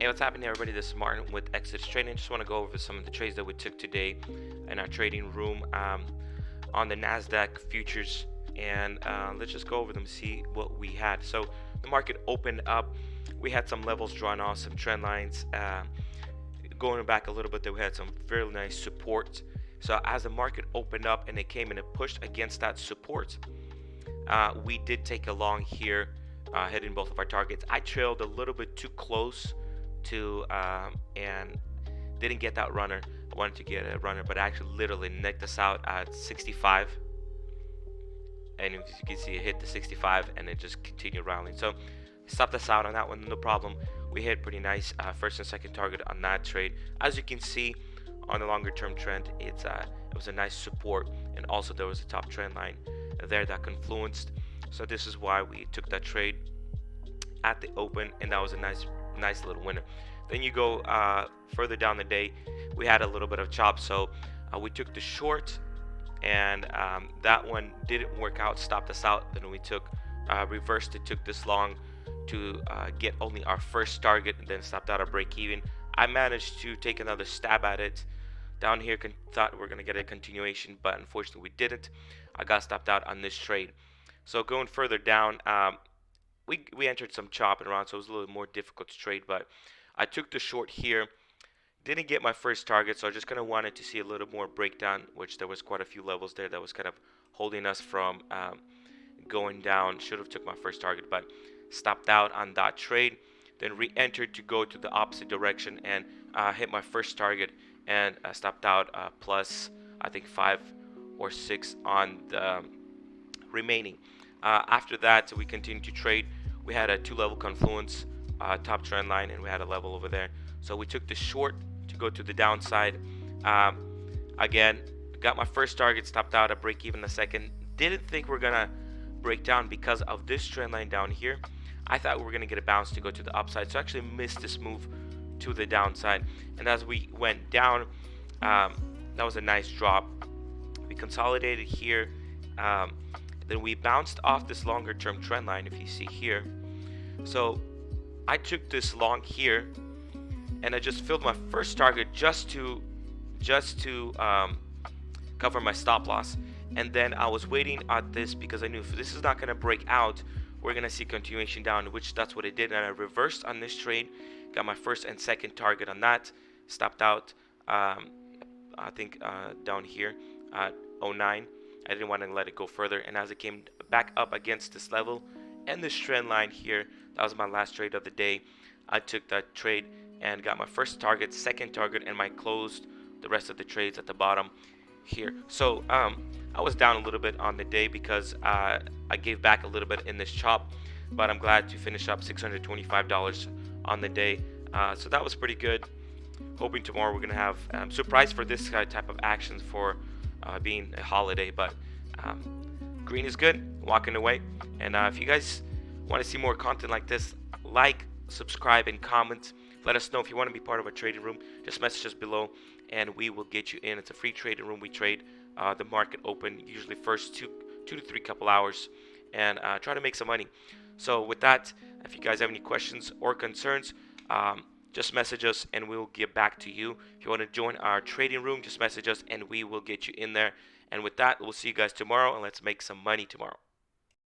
Hey, what's happening, everybody? This is Martin with Exodus Trading. Just want to go over some of the trades that we took today in our trading room on the NASDAQ futures, and let's just go over them, see what we had. So the market opened up. We had some levels drawn off, some trend lines. Going back a little bit, we had some very nice support. So as the market opened up and it came and it pushed against that support, we did take a long here, hitting both of our targets. I trailed a little bit too close to and didn't get that runner. I wanted to get a runner, but I actually literally nicked us out at 65, and as you can see, it hit the 65 and it just continued rallying. So stopped us out on that one, no problem. We hit pretty nice first and second target on that trade. As you can see on the longer term trend, it was a nice support, and also there was a top trend line there that confluenced. So this is why we took that trade at the open, and that was a nice little winner. Then you go further down the day, we had a little bit of chop, so we took the short, and that one didn't work out, stopped us out. Then we took reversed it, took this long to get only our first target, and then stopped out a break even. I managed to take another stab at it down here, thought we're gonna get a continuation, but unfortunately we didn't. I got stopped out on this trade. So going further down, we entered some chopping around, so it was a little more difficult to trade, but I took the short here. Didn't get my first target, so I just kind of wanted to see a little more breakdown, which there was quite a few levels there that was kind of holding us from going down. Should have took my first target, but stopped out on that trade. Then re-entered to go to the opposite direction and hit my first target, and stopped out plus I think 5 or 6 on the remaining. After that, we continued to trade. We had a 2-level confluence, top trend line, and we had a level over there. So we took the short to go to the downside. Again, got my first target, stopped out at break even a second. Didn't think we're gonna break down because of this trend line down here. I thought we were gonna get a bounce to go to the upside, so I actually missed this move to the downside. And as we went down, that was a nice drop. We consolidated here. Then we bounced off this longer term trend line, if you see here. So I took this long here, and I just filled my first target just to cover my stop loss. And then I was waiting at this because I knew if this is not going to break out, we're going to see continuation down, which that's what it did. And I reversed on this trade, got my first and second target on that, stopped out I think down here at 09. I didn't want to let it go further, and as it came back up against this level and this trend line here, that was my last trade of the day. I took that trade and got my first target, second target, and I closed the rest of the trades at the bottom here. So I was down a little bit on the day because I gave back a little bit in this chop, but I'm glad to finish up $625 on the day. So that was pretty good. Hoping tomorrow we're gonna have surprise for this type of actions for being a holiday, but green is good, walking away. And if you guys want to see more content like this, like, subscribe, and comment. Let us know if you want to be part of a trading room. Just message us below and we will get you in. It's a free trading room. We trade the market open usually first two to three couple hours, and try to make some money. So with that, if you guys have any questions or concerns, just message us and we'll get back to you. If you want to join our trading room, just message us and we will get you in there. And with that, we'll see you guys tomorrow, and let's make some money tomorrow.